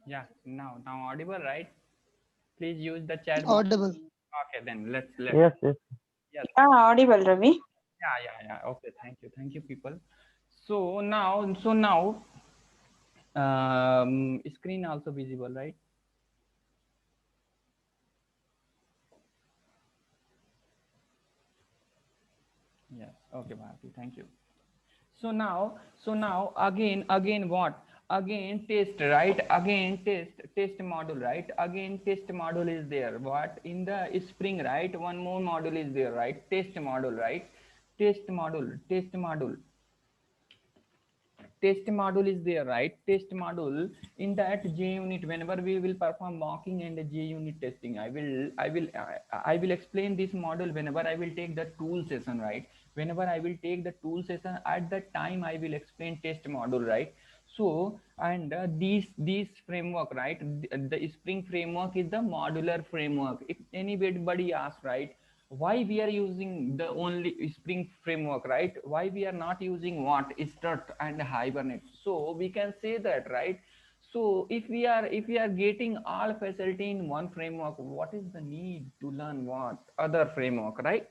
Yeah, now audible, right? Please use the chat box. Audible. Okay, then let's. Yes, yes. Yes. Yeah, audible, Ravi. Yeah. Okay, thank you, people. So now, screen also visible, right? Yes. Okay, Bharti, thank you. So now again what? Again test, right? Again test module, right? Again test module is there. What in the spring, right? One more module is there, right? Test module, right? Test module is there, right? Test module in that JUnit. Whenever we will perform mocking and JUnit testing, I will explain this module whenever I will take the tool session, right? Whenever I will take the tool session, at that time I will explain test module, right? So and these framework, right? The spring framework is the modular framework. If anybody asks, right, why we are using the only spring framework, right? Why we are not using what strut and hibernate? So we can say that, right? So if we are getting all facility in one framework, what is the need to learn what other framework, right?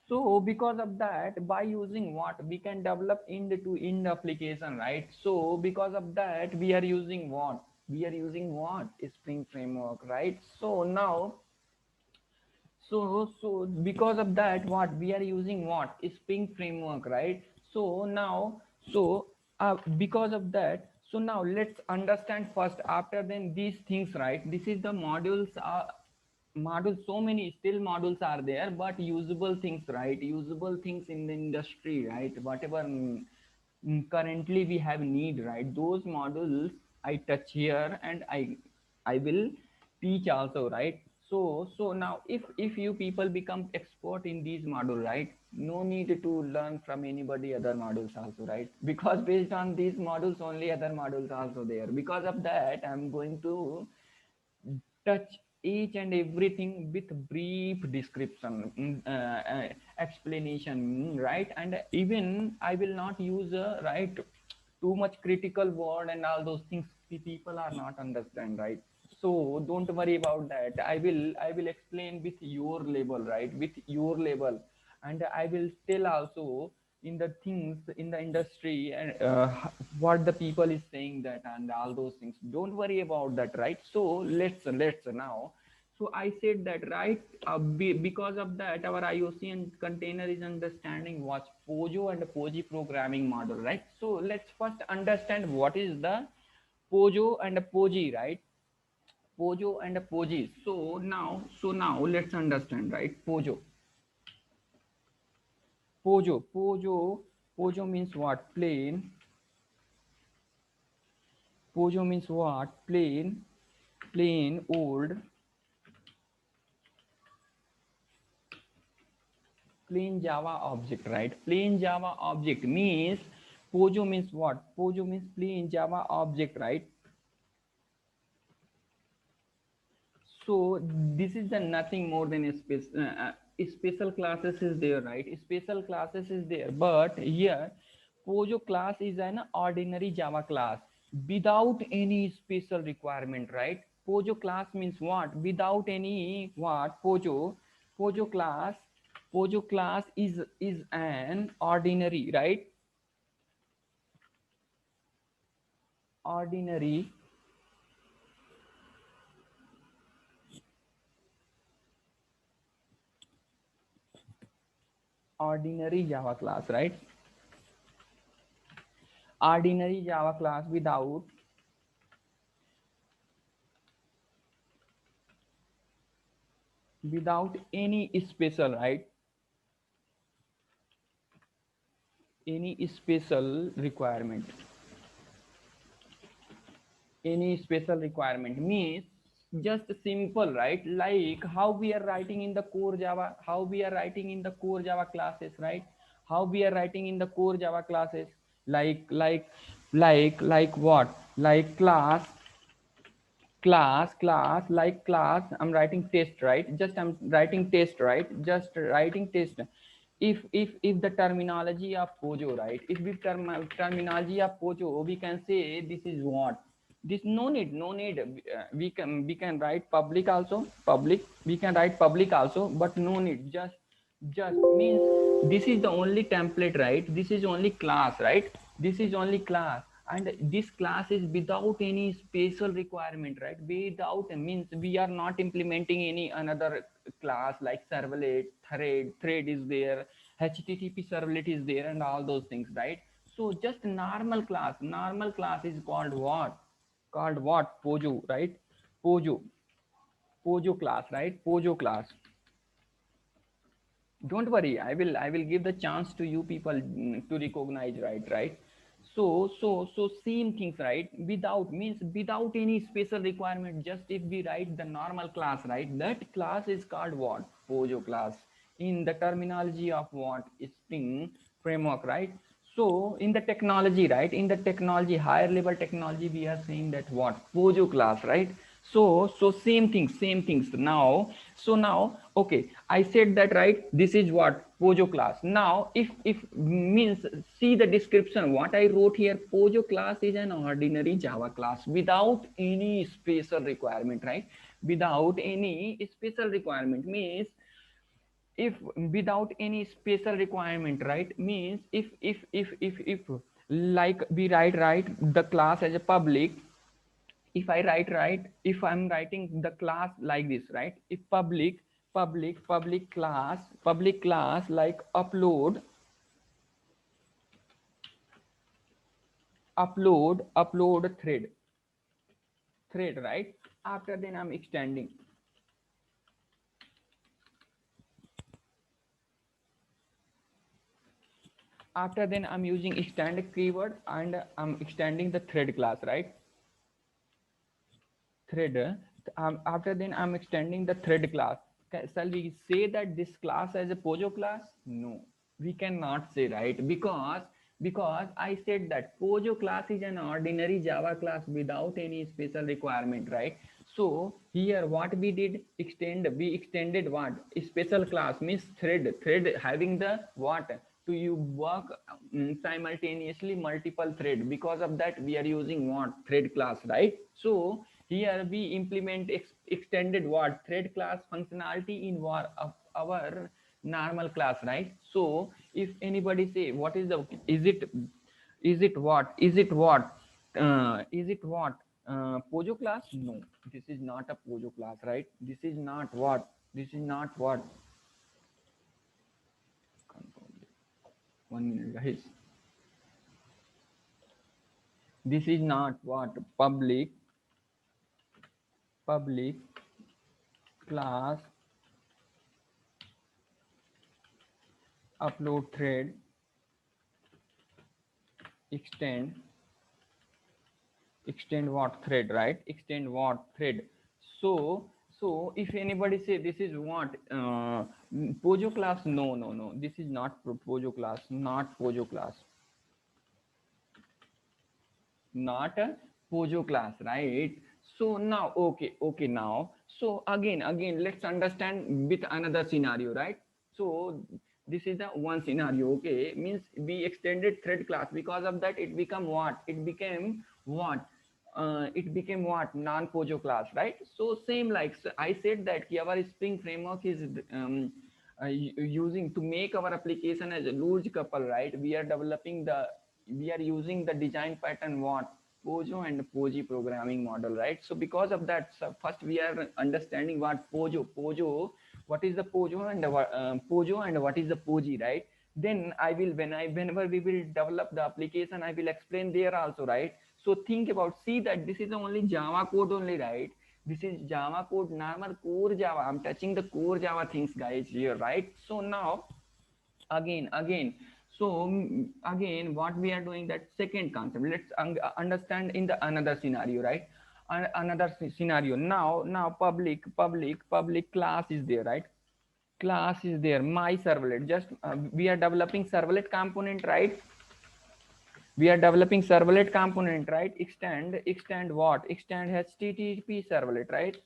So because of that, by using what we can develop end to end application, right? So because of that, we are using what? We are using what? Spring framework, right? So because of that, what we are using, what spring framework, right? So now, so because of that, so now let's understand first, after then these things, right? This is the modules, modules, so many still modules are there, but usable things, right? Usable things in the industry, right? Whatever currently we have need, right? Those modules I touch here, and I will teach also, right? So now if you people become expert in these module, right, no need to learn from anybody other modules also, right? Because based on these modules only, other modules also there. Because of that, I'm going to touch each and everything with brief description, explanation, right? And even I will not use right, too much critical word and all those things people are not understand, right? So don't worry about that. I will explain with your level, right? With your level. And I will tell also in the things in the industry, and what the people is saying that and all those things. Don't worry about that, right? So let's now. So I said that, right? Because of that, our IOC and container is understanding what Pojo and Poji programming model, right? So let's first understand what is the Pojo and Poji, right? Pojo and Poji. So now let's understand, right? Pojo means what? Pojo means what? Plain old, plain Java object, right? Plain Java object means Pojo means what? Pojo means plain Java object, right? So this is the nothing more than a special classes is there, right? Special classes is there, but here Pojo class is an ordinary Java class without any special requirement, right? Pojo class means what? Without any what? Pojo class is an ordinary, right? Ordinary ordinary Java class, right? Ordinary Java class without any special, right? Any special requirement. Any special requirement means just simple, right? Like how we are writing in the core Java, how we are writing in the core Java classes, right? How we are writing in the core Java classes, like what? Like class, like class. I'm writing test, right? Just I'm writing test, right? Just writing test. If the terminology of Pojo, right? If the terminology of Pojo, we can say this is what? This no need we can write public also, public, we can write public also, but no need, just means this is the only template, right? This is only class, right? This is only class, and this class is without any special requirement, right? Without means we are not implementing any another class like servlet, thread is there, http servlet is there, and all those things, right? So just normal class is called what? Called what? Pojo, right? Pojo, Pojo class, right? Pojo class. Don't worry, I will give the chance to you people to recognize, right? So same things, right? Without means without any special requirement, just if we write the normal class, right, that class is called what? Pojo class, in the terminology of what? Spring framework, right? So in the technology, right, in the technology, higher level technology, we are saying that what? Pojo class, right? So same things now. So now, okay, I said that, right? This is what? Pojo class. Now if means, see the description what I wrote here. Pojo class is an ordinary Java class without any special requirement, right? Without any special requirement means, if without any special requirement, right, means if like we write, right, the class as a public. If I write, right, if I'm writing the class like this, right, if public class like upload thread, right? After then I'm extending, after then I'm using extend keyword, and I'm extending the thread class, right? Thread, after then I'm extending the thread class. Shall we say that this class as a Pojo class? No, we cannot say, right? Because I said that Pojo class is an ordinary Java class without any special requirement, right? So here what we did, we extended what? A special class means thread having the what? To you work simultaneously multiple thread. Because of that we are using what? Thread class, right? So here we implement extended what? Thread class functionality in our normal class, right? So if anybody say what is the, is it what Pojo class? No, this is not a Pojo class, right? This is not what? This is not what? 1 minute, guys. This is not what? Public class upload thread extend what thread, right? Extend what thread. So if anybody say this is what Pojo class, no, this is not Pojo class, not Pojo class, not a Pojo class, right? So now, okay, now, so again let's understand with another scenario, right? So this is the one scenario, okay, means we extended thread class. Because of that it become what? It became what? Non-Pojo class, right? So same like, so I said that our Spring framework is using to make our application as a loose couple, right? We are using the design pattern what? Pojo and Poji programming model, right? So because of that, so first we are understanding what Pojo, what is the Pojo, and Pojo, and what is the Poji, right? Then I will, whenever we will develop the application, I will explain there also, right? So think about, see that this is only Java code only, right? This is Java code, normal core Java. I'm touching the core Java things, guys, here, right? So now again, so again what we are doing, that second concept, let's understand in the another scenario, right? Another scenario. Now public class is there, right? Class is there, my servlet, just we are developing servlet component, right? We are developing servlet component, right? Extend what? Extend http servlet, right?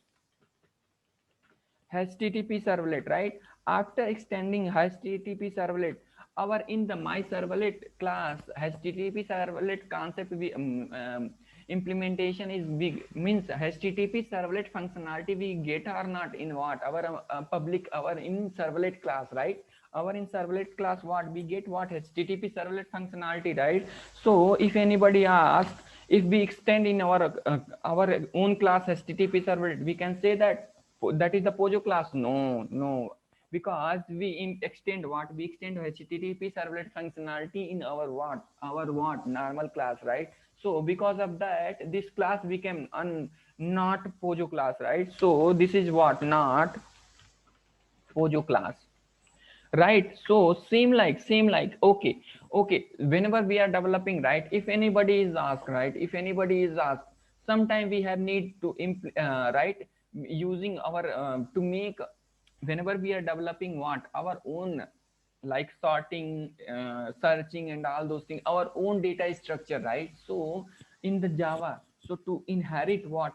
HTTP servlet, right? After extending HTTP servlet, our in the my servlet class HTTP servlet concept, implementation is big, means HTTP servlet functionality we get or not in what our public, our in servlet class, right? Our in servlet class what we get, what HTTP servlet functionality, right? So if anybody asks, if we extend in our own class HTTP servlet, we can say that that is the Pojo class. No, no, because we extend what, we extend HTTP servlet functionality in our what normal class, right? So because of that this class became not Pojo class, right? So this is what, not Pojo class, right? So same like okay, okay, whenever we are developing, right, if anybody is asked, right, if anybody is asked, sometime we have need to right, using our to make, whenever we are developing what our own, like sorting, searching and all those things, our own data structure, right? So in the Java, so to inherit what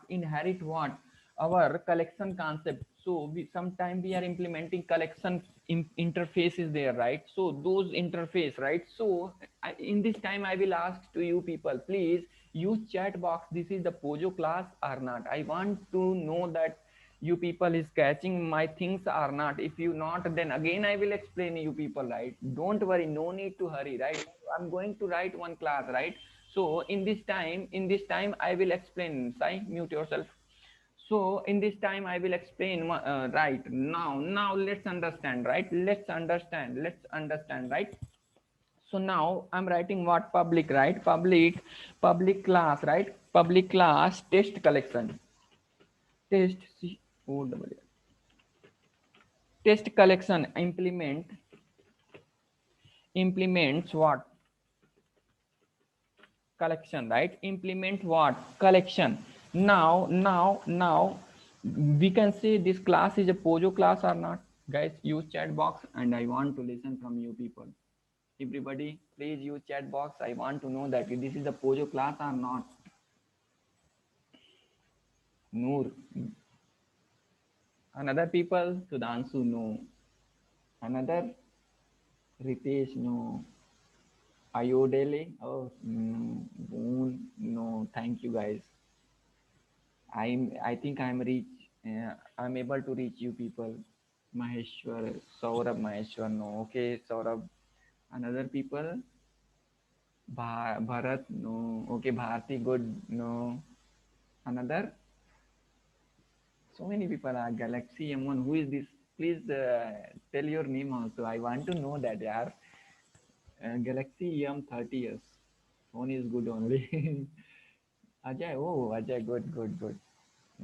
our collection concept, so we sometime we are implementing collection interfaces there, right? So those interface, right? So in this time I will ask to you people, please use chat box, this is the Pojo class or not. I want to know that you people is catching my things or not. If you not, then again I will explain you people, right? Don't worry, no need to hurry, right? I'm going to write one class, right? So in this time I will explain. Sai, mute yourself. So in this time I will explain, right now let's understand, right? Let's understand, right? So now I'm writing what, public, right? Public class, right? Public class test collection, test C O double L. Test collection implements what, collection, right? Implement what, collection. Now we can say this class is a Pojo class or not. Guys, use chat box and I want to listen from you people. Everybody please use chat box, I want to know that this is a Pojo class or not. Noor, another people, Sudhanshu, no. Another, Ritesh, no. Ayodele, oh no. Boon, no. Thank you guys. I think I'm reach. I'm able to reach you people. Maheshwar, Saurabh Maheshwar, no. Okay, Saurabh. Another people, Bharat, no. Okay, Bharti, good, no. Another, so many people are Galaxy M1. Who is this? Please tell your name also. I want to know that. Yeah. Galaxy M30 years. Phone is good only. Ajay, oh Ajay, good.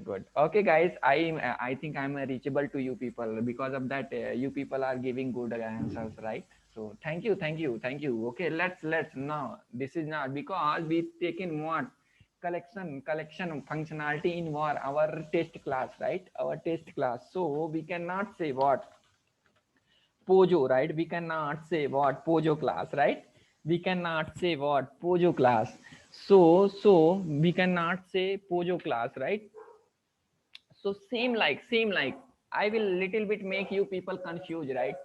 Good. Okay, guys. I think I'm reachable to you people. Because of that, you people are giving good answers, right? So thank you. Okay, let's now. This is not because we taken what, collection functionality in our test class, right? Our test class. So we cannot say what Pojo, right? We cannot say what Pojo class, right? We cannot say what Pojo class. So we cannot say Pojo class, right? So same like I will little bit make you people confused, right?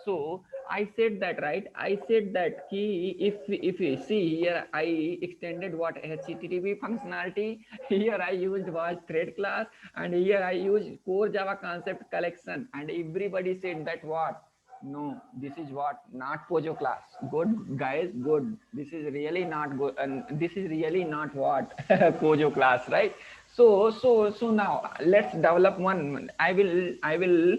So I said that, right? I said that key, if you see here, I extended what HTTP functionality. Here I used was thread class, and here I used core Java concept collection, and everybody said that what, no, this is what, not Pojo class. Good guys, good. This is really not good, and this is really not what Pojo class, right? So now let's develop one. I will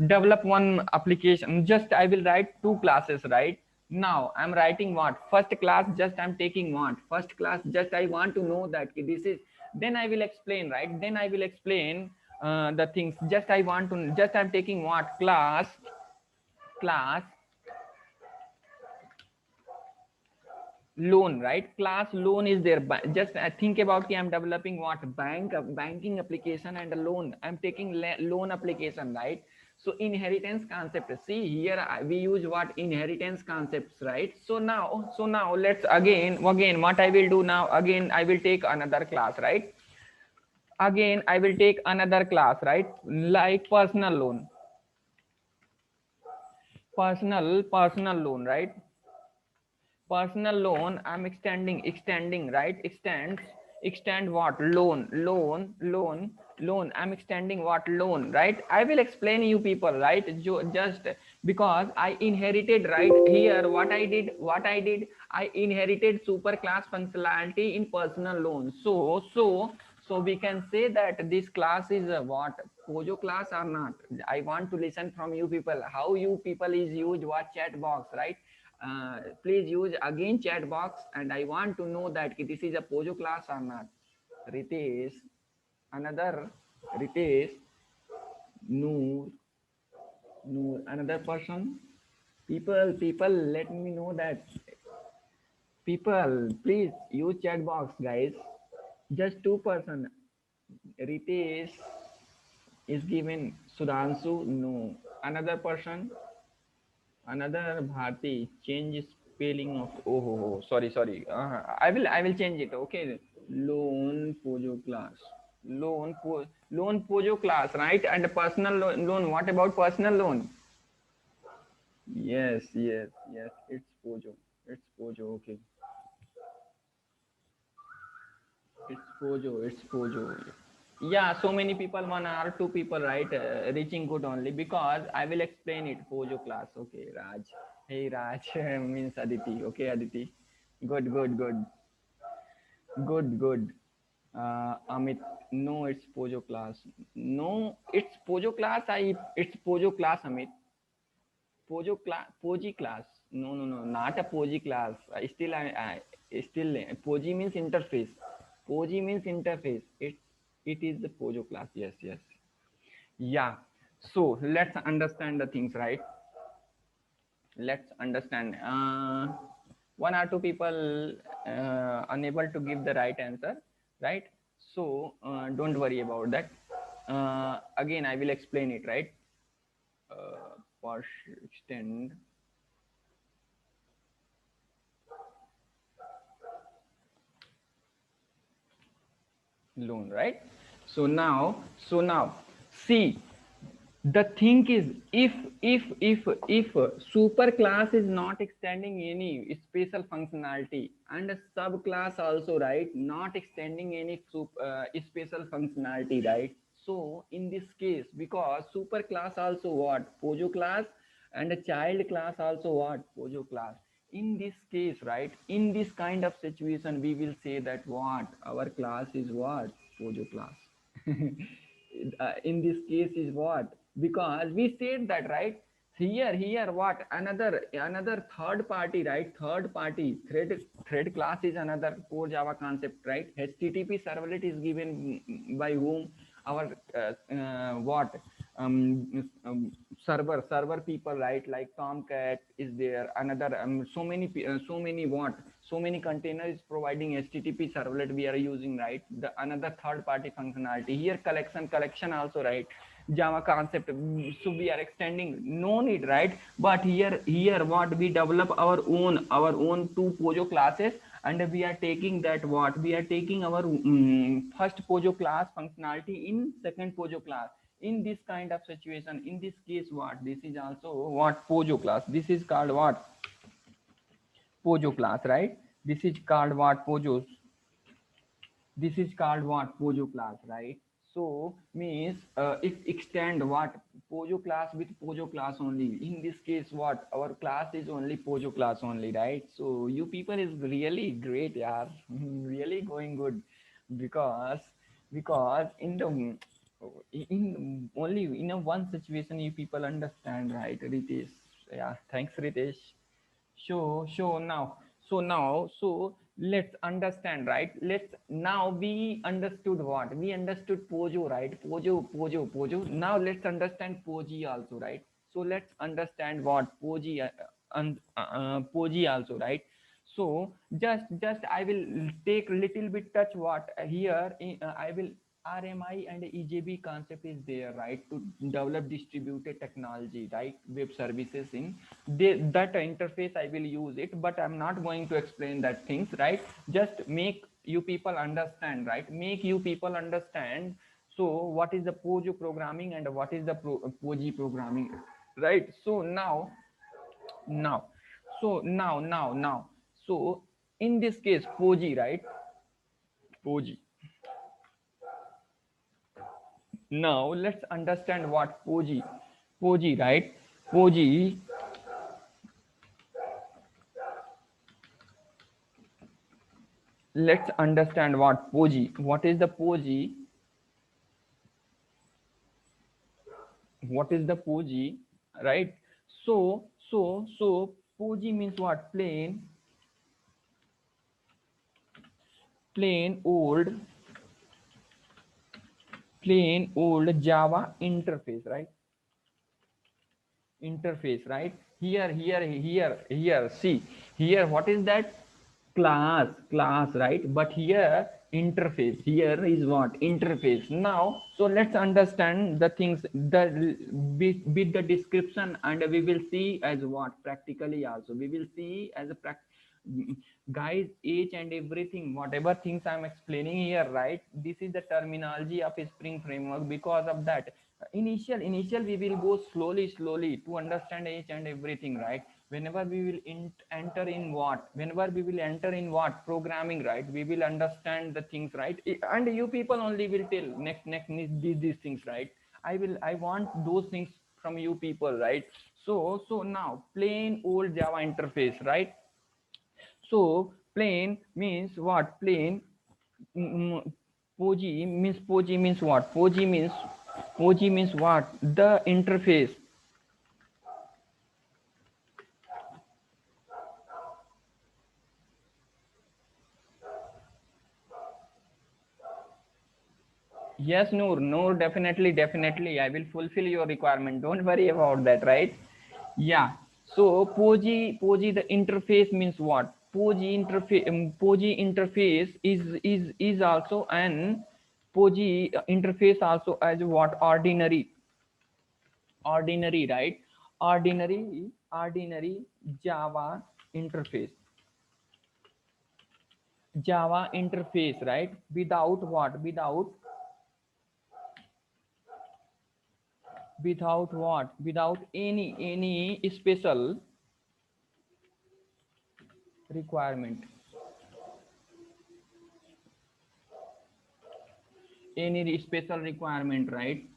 develop one application. Just I will write two classes, right? Now I'm writing what, first class, just I'm taking what, first class, just I want to know that this is, then I will explain, right? Then I will explain the things. Just I want to, just I'm taking what, class loan, right? Class loan is there. Just think about, I'm developing what, banking application and a loan. I'm taking loan application, right? So inheritance concept, see here we use what, inheritance concepts, right? So now let's again what I will do now, again I will take another class, right? Again I will take another class, right? Like personal loan, right? Personal loan, I'm extending, right? extend what? Loan. I'm extending what? Loan, right? I will explain you people, right? Just because I inherited, right here, what I did, I inherited super class functionality in personal loan. So we can say that this class is a what? Pojo class or not? I want to listen from you people, how you people is use what chat box, right? Please use again chat box, and I want to know that this is a Pojo class or not. Ritesh, another Ritesh, Noor, another person. People, let me know that. People, please use chat box, guys. Just two-person. Ritesh is given. Sudhanshu, no. Another person, another Bharti, change spelling of, sorry. I will change it. Okay. Loan Pojo class. Loan Pojo class, right? And personal loan. What about personal loan? Yes. It's Pojo. It's Pojo. Okay. It's Pojo. Yeah, so many people, one or two people, right? Reaching good only because I will explain it. Pojo class. Okay, Raj. Hey, Raj means Aditi. Okay, Aditi. Good. Good. Amit, no, it's Pojo class. No, it's Pojo class. It's Pojo class, Amit. Poji class. No, not a Poji class. Still, Poji means interface. Poji means interface. It is the Pojo class. Yes. Yeah. So let's understand the things, right? Let's understand. One or two people unable to give the right answer, right? So don't worry about that. Again, I will explain it, right? Partial extend loan, right? So now see, the thing is, if super class is not extending any special functionality, and a subclass also, right, not extending any special functionality, right? So in this case, because super class also what? Pojo class, and a child class also what? Pojo class. In this case, right, in this kind of situation, we will say that what? Our class is what? Pojo class. In this case is what? Because we said that, right? Here what? Another third party, right? Third party thread class is another core Java concept, right? HTTP servlet is given by whom? Our what? Server people, right? Like Tomcat is there, another so many what? So many containers providing HTTP servlet we are using, right? The another third party functionality here, collection also, right? Java concept. So we are extending, no need, right? But here what? We develop our own two Pojo classes, and we are taking that what? We are taking our first Pojo class functionality in second Pojo class. In this kind of situation, in this case, what? This is also what? Pojo class. This is called what? Pojo class, right? This is called what? Pojos. This is called what? Pojo class, right? So means if extend what? Pojo class with Pojo class only. In this case, what? Our class is only Pojo class only, right? So you people is really great, yeah. Really going good, because in the in only in a one situation you people understand, right, Ritesh? Yeah, thanks, Ritesh. So let's understand, right? Let's now we understood what? We understood Pojo, right? Pojo. Now let's understand Poji also, right? So let's understand what Poji and Poji also, right? So just I will take little bit touch what here. I will RMI and EJB concept is there, right? To develop distributed technology, right? Web services in that interface I will use it, but I'm not going to explain that things, right? Just make you people understand, right? Make you people understand. So what is the Pojo programming and what is the Poji programming, right? Now now so in this case Poji, right? Poji. Now let's understand what Poji. Poji, right? Poji. Let's understand what Poji. What is the Poji? What is the Poji? Right? So Poji means what? Plain old Java interface, right? Interface, right? Here, see, here what is that? Class, right? But here interface, here is what? Interface. Now, so let's understand the things, the with the description, and we will see as what? Practically also we will see as a guys, each and everything, whatever things I'm explaining here, right? This is the terminology of a Spring framework. Because of that, initial we will go slowly to understand each and everything, right? Whenever we will enter in what, whenever we will enter in what programming, right, we will understand the things, right? And you people only will tell next these things, right? I want those things from you people, right? So now plain old Java interface, right? So plain means what? Plain. Poji means what? Poji means what? The interface. Yes, Noor, definitely. I will fulfill your requirement. Don't worry about that, right? Yeah. So Poji, the interface means what? Poji interface is also an Poji interface also as what? Ordinary, right? Ordinary Java interface. Java interface, right? Without what? Without what? Without any special requirement. Any special requirement, right?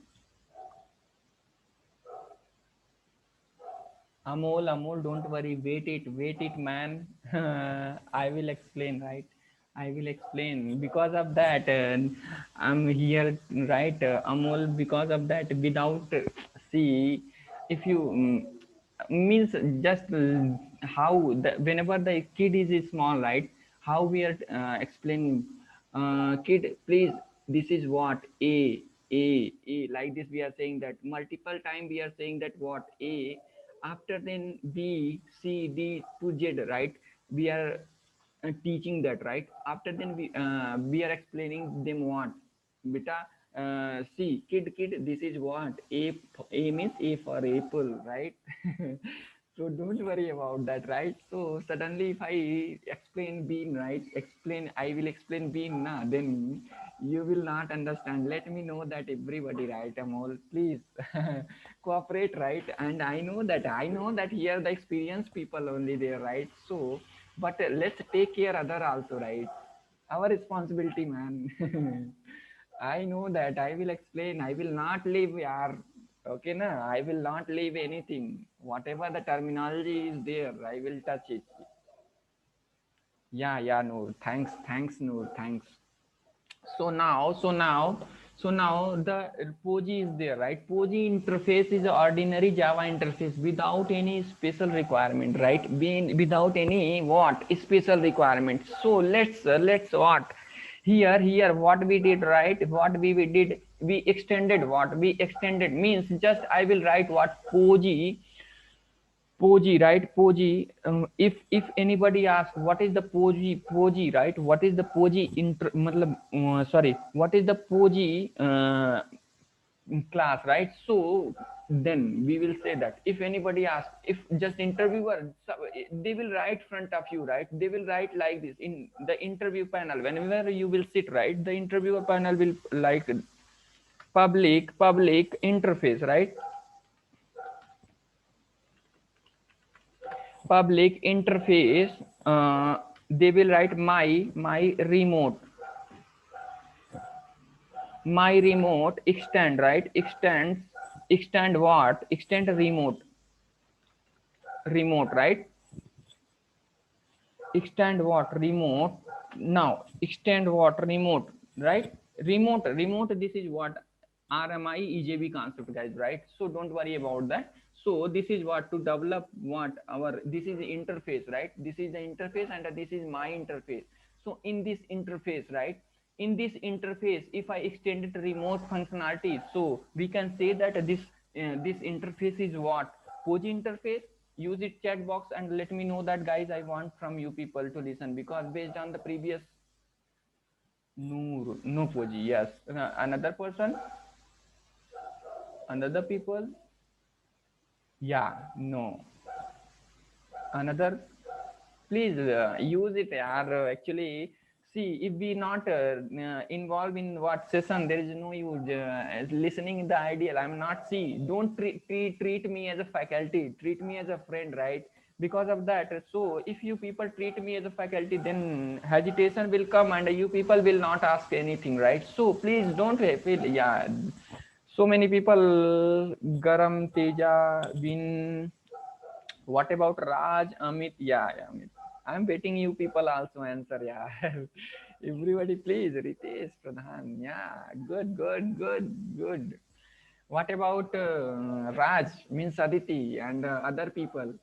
Amol, don't worry. Wait it, man. I will explain, right? I will explain. Because of that, I'm here, right, Amol? Because of that, without see, if you means just how whenever the kid is small, right? How we are explaining, kid, please. This is what a like this. We are saying that multiple time. We are saying that what a, after then B, C, D to Z, right? We are teaching that, right? After then we are explaining them what, beta, see, kid, this is what a means a for apple, right? So don't worry about that, right? So suddenly if I explain bean, right, I will explain bean, na, then you will not understand. Let me know that everybody, right? I'm all, please cooperate, right? And I know that here the experienced people only there, right? So but let's take care other also, right? Our responsibility, man. I know that. I will explain. I will not leave, yaar. Okay, na? I will not leave anything. Whatever the terminology is there, I will touch it. Yeah, Noor. Thanks, Noor. Thanks. So now the Poji is there, right? Poji interface is an ordinary Java interface without any special requirement, right? Being without any what special requirement. So let's what, here what we did, right? What we did, we extended, what we extended means just I will write what Poji, right? Poji. If anybody asks what is the Poji, right? What is the Poji matlab, sorry, what is the Poji class, right? So then we will say that if anybody asks, if just interviewer, they will write front of you, right? They will write like this in the interview panel. Whenever you will sit, right, the interviewer panel will like public interface, right? Public interface, they will write my remote, my remote extend, right? Extend what? Extend remote, right? Extend what? Remote. Now extend what? Remote, right? Remote, this is what RMI EJB concept, guys, right? So don't worry about that. So this is what to develop what our, this is the interface, right? This is the interface and this is my interface. So in this interface, right, in this interface, if I extended remote functionality, so we can say that this interface is what? Poji interface. Use it chat box and let me know that, guys. I want from you people to listen, because based on the previous, no Poji, yes. Another person, another people, yeah, no, another, please use it, yaar. Actually, see, if we not involved in what session, there is no use listening the ideal. I'm not, see, don't treat me as a faculty, treat me as a friend, right? Because of that, so if you people treat me as a faculty, then hesitation will come and you people will not ask anything, right? So please don't feel, yeah. So many people, Garam, Teja, Win, what about Raj, Amit? Yeah, yeah, Amit. I'm waiting you people also answer. Yeah. Everybody, please. Ritesh Pradhan. Yeah. Good, good, good, good. What about Raj, means Aditi, and other people?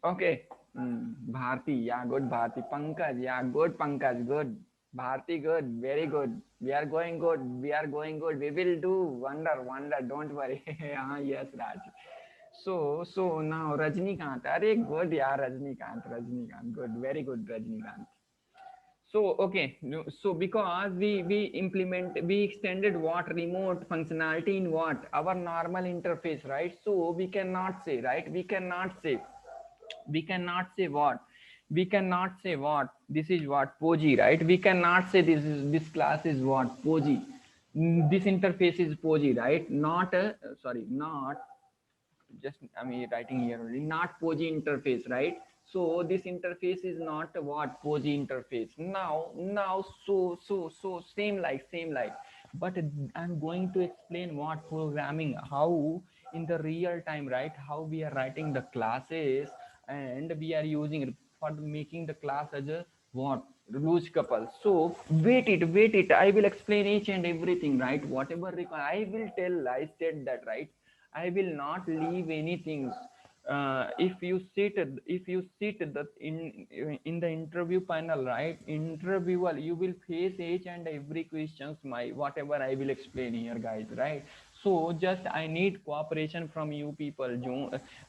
Okay. Bharti. Yeah, good Bharti. Pankaj. Yeah, good Pankaj. Good. Bharti, good. Very good. We are going good. We are going good. We will do wonder. Don't worry. Yes, Raj. So now Rajnikant. Are good, yeah, Rajnikant. Good, very good, Rajnikant. So okay, so because we extended what? Remote functionality in what? Our normal interface, right? So we cannot say, right? We cannot say what? We cannot say what? This is what? Poji, right? We cannot say this class is what? Poji. This interface is Poji, right? Not sorry, not just, I mean, writing here only, not Poji interface, right? So this interface is not a what? Poji interface. Now, so same like, but I'm going to explain what programming, how in the real time, right? How we are writing the classes, and we are using it for making the class as a what? Loose couple. So wait it. I will explain each and everything, right? Whatever I will tell. I said that, right? I will not leave anything. If you sit the in the interview panel, right? Interviewer, you will face each and every questions. My whatever I will explain here, guys, right? So just I need cooperation from you people.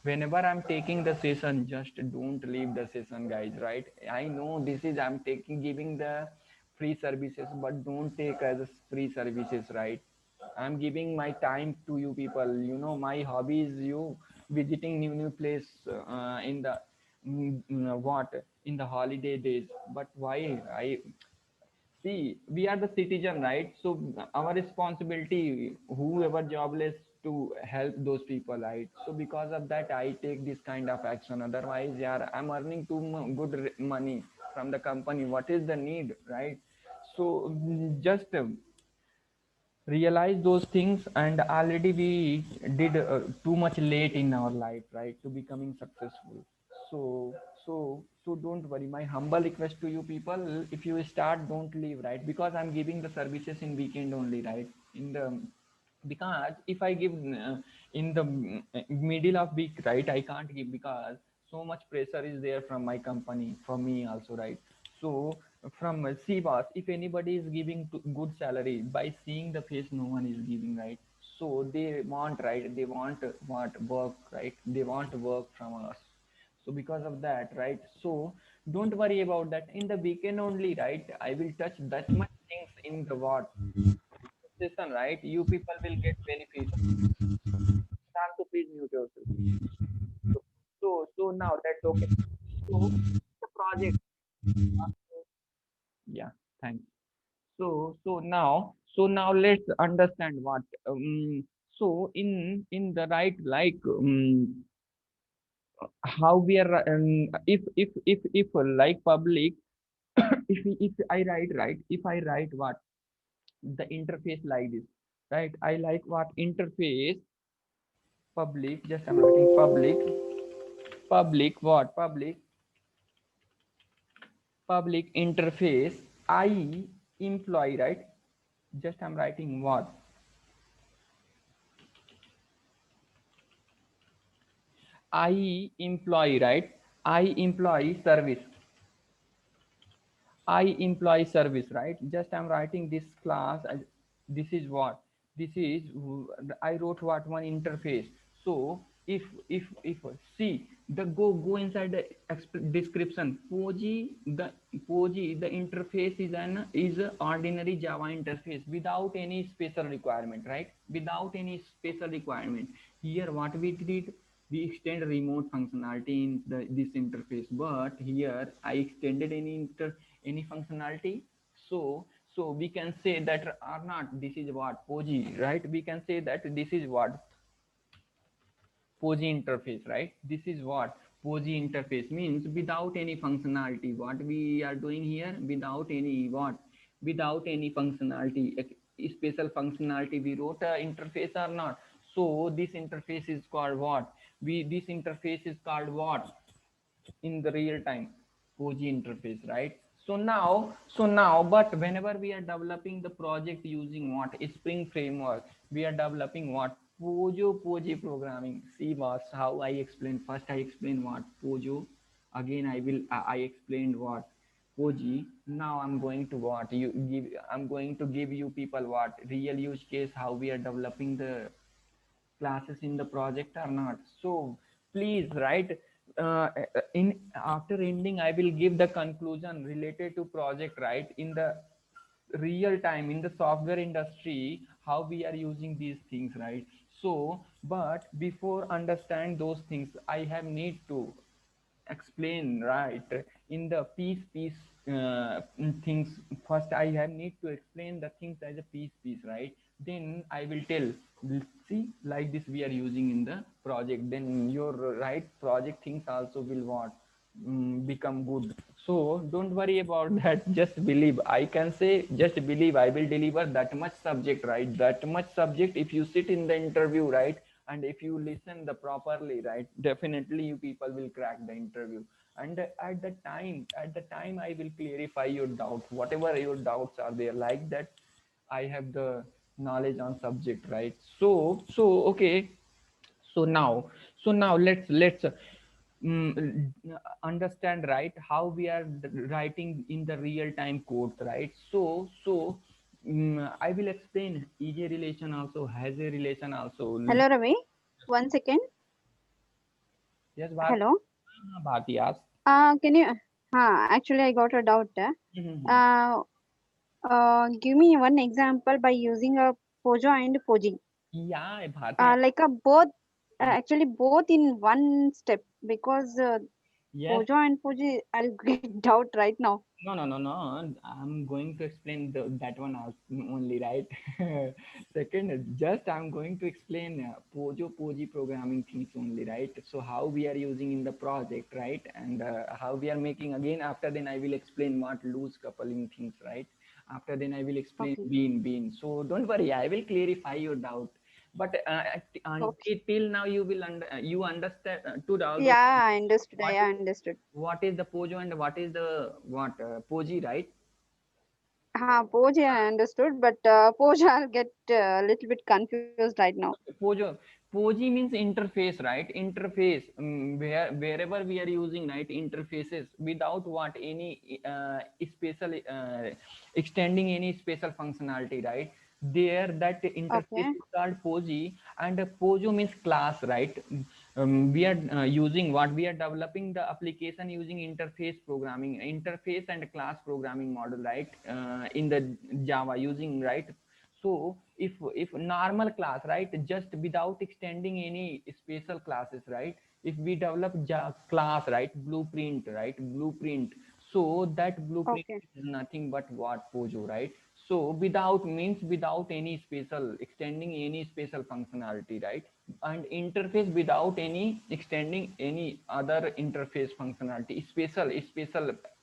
Whenever I'm taking the session, just don't leave the session, guys. Right? I know this is I'm taking giving the free services, but don't take as free services, right? I'm giving my time to you people. My hobby is you visiting new place in the what, in the holiday days. But why I see, we are the citizen, right? So our responsibility, whoever jobless, to help those people, right? So because of that, I take this kind of action. Otherwise, yeah, I'm earning too good money from the company. What is the need, right? So just realize those things, and already we did too much late in our life, right, to becoming successful. So don't worry. My humble request to you people, if you start, don't leave, right? Because I'm giving the services in weekend only, right? In the, because if I give in the middle of week, right, I can't give, because so much pressure is there from my company, from me also, right? So from CBOS, if anybody is giving good salary, by seeing the face, no one is giving, right? So they want, right? They want what? Work, right? They want work from us. So because of that, right? So don't worry about that. In the weekend only, right? I will touch that much things in the what session, right? You people will get benefit. Time to please mute yourself. So now that's okay. So the project. Yeah, thanks. So now let's understand what so in the right, like how we are if like public, if I write, right, if I write what the interface like this, right, I like what interface public, just I'm writing public what public interface I employee, right, just I'm writing what I employee, right, I employee service, I employee service, right, just I'm writing this class this is what this is I wrote what one interface. So if see the go inside the description, Poji, the interface is an is a ordinary Java interface without any special requirement, right, without any special requirement. Here what we did, we extend remote functionality in this interface, but here I extended any functionality. So we can say that or not, this is what Poji, right, we can say that this is what Poji interface, right, this is what Poji interface means without any functionality. What we are doing here, without any what, without any functionality, special functionality, we wrote a interface or not. So this interface is called what, we this interface is called what in the real time, Poji interface, right. So now but whenever we are developing the project using what Spring framework, we are developing what Poji programming. See boss, how I explained, first I explained what Pojo, again I explained what Poji. Now I'm going to what you give, I'm going to give you people what real use case, how we are developing the classes in the project or not. So please, right, in after ending I will give the conclusion related to project, right, in the real time in the software industry, how we are using these things, right. So but before understand those things, I have need to explain, right, in the piece things. First I have need to explain the things as a piece, right, then I will tell, see, like this we are using in the project, then your right project things also will what, become good. So don't worry about that, just believe, I can say just believe, I will deliver that much subject, right, that much subject. If you sit in the interview, right, and if you listen the properly, right, definitely you people will crack the interview. And at the time I will clarify your doubts, whatever your doubts are there, like that I have the knowledge on subject, right. So okay. So now let's understand, right, how we are writing in the real time codes, right. So I will explain EJ relation also has a relation also. Hello, Ravi. One second. Yes, Hello. Bharti asked. Can you? Actually, I got a doubt. Mhm. Uh, Give me one example by using a Pojo and Poji. Yeah, Bharti. Like a both, actually both in one step because Yes. Pojo and Poji, I'll get doubt right now. No, no, no, no. I'm going to explain that one only, right? Second, just I'm going to explain Poji programming things only, right? So how we are using in the project, right? And how we are making again. After then, I will explain what loose coupling things, right? After then, I will explain Okay. bean. So don't worry, I will clarify your doubt. But Okay. until now, you understand to all those Yeah, I understood. what I is understood. what is the Pojo and what is the what Poji, right? Poji I understood, but Poja I'll get a little bit confused right now. Pojo, Poji means interface, right? Interface, wherever we are using, right, interfaces without what any special extending any special functionality, right? There that interface Okay. is called Poji, and Pojo means class, right? We are using what we are developing the application using interface programming, interface and class programming model, right? In the Java using, right. So if normal class, right, just without extending any special classes, right, if we develop class, right, blueprint, right, blueprint, so that blueprint Okay. is nothing but what Pojo, right. So without means without any special extending any special functionality, right. and interface without any extending any other interface functionality, special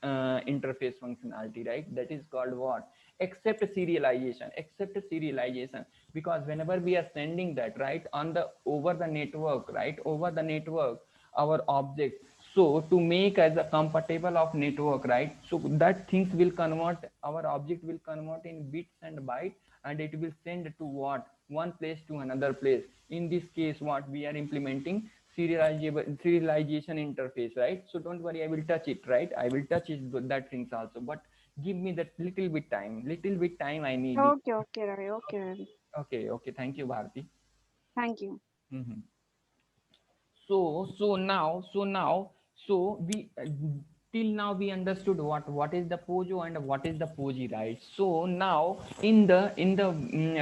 interface functionality, right? That is called what? Except serialization, except serialization. Because whenever we are sending that, right, on the over the network, right, over the network, our object, so to make as a compatible of network, right, so that things will convert, our object will convert in bits and bytes, and it will send to what? One place to another place. In this case, what we are implementing? Serialization interface, right? So don't worry, I will touch it, right? I will touch it, that things also, but give me that little bit time I need it. Okay, okay, Ravi. Okay, Ravi. Okay, okay, thank you, Bharti. Thank you. Mhm. So we till now we understood what is the Pojo and what is the Poji, right? So now in the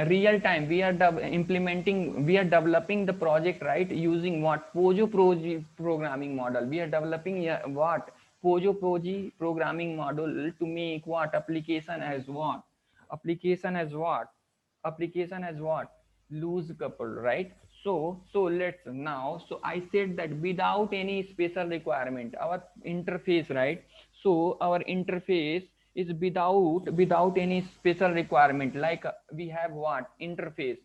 real time we are implementing, we are developing the project, right, using what? Pojo Proji programming model. We are developing what? Pojo Proji programming model to make what? Application as what? Application as what? Application as what? Loose coupled, right? So let's now, so I said that without any special requirement, our interface, right? So our interface is without any special requirement, like we have what? Interface,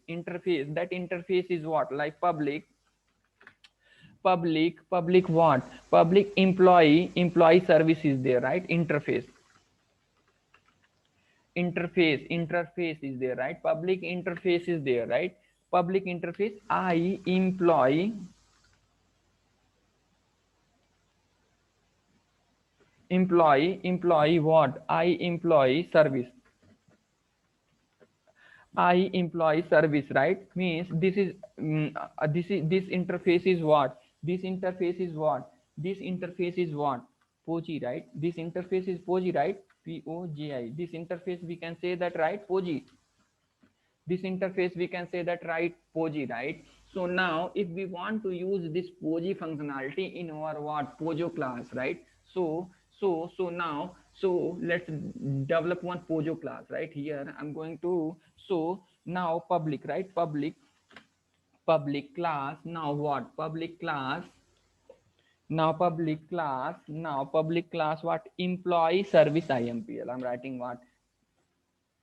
that interface is what? Like public what? Public employee service is there, right? Interface is there, right? Public interface is there, right? Public interface, I employee what? I employee service, I employee service, right? Means this interface is what? This interface is what? This interface is what? Poji, right? This interface is Poji, right? Poji. This interface we can say that, right? Poji. This interface we can say that, right? Poji, right? So now if we want to use this Poji functionality in our what? Pojo class, right? So now, so let's develop one Pojo class, right? Here I'm going to, so now public, right? Public class, now what? Public class what? Employee service IMPL. I'm writing what?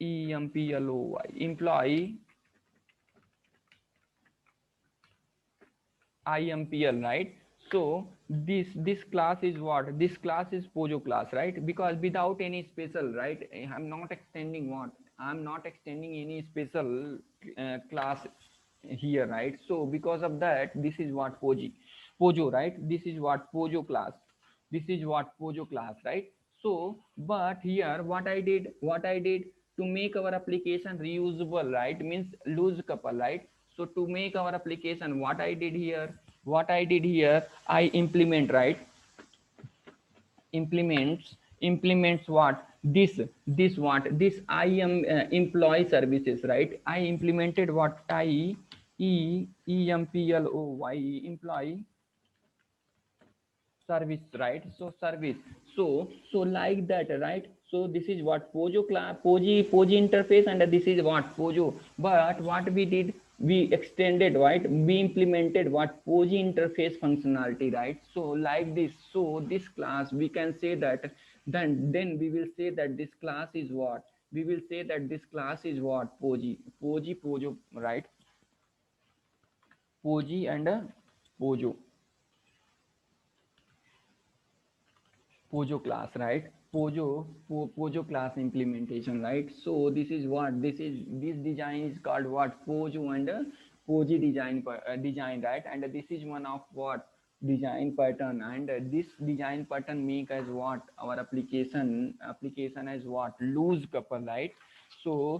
EMPLOY, employee IMPL, right? So this class is what? This class is Pojo class, right? Because without any special, right? I'm not extending what? I'm not extending any special class here, right? So because of that, this is what? Pojo, right? This is what? Pojo class. This is what? Pojo class, right? So, but here what I did to make our application reusable, right? Means loose couple, right? So to make our application, what I did here, I implement, right? Implements what? This what? This I am employee services, right? I implemented what? EMPLOY, employee service, right? So service, so like that, right? So this is what? Pojo class, Poji interface, and this is what? Pojo. But what we did, we extended, right? We implemented what? Poji interface functionality, right? So like this, so this class we can say that, then we will say that this class is what? We will say that this class is what? Pojo, right? Poji and Pojo Pojo class, right? Pojo class implementation, right? So this is what? This design is called what? Pojo and Poji design, right? And this is one of what? Design pattern, and this design pattern make as what? Our application as what? Loose couple, right? So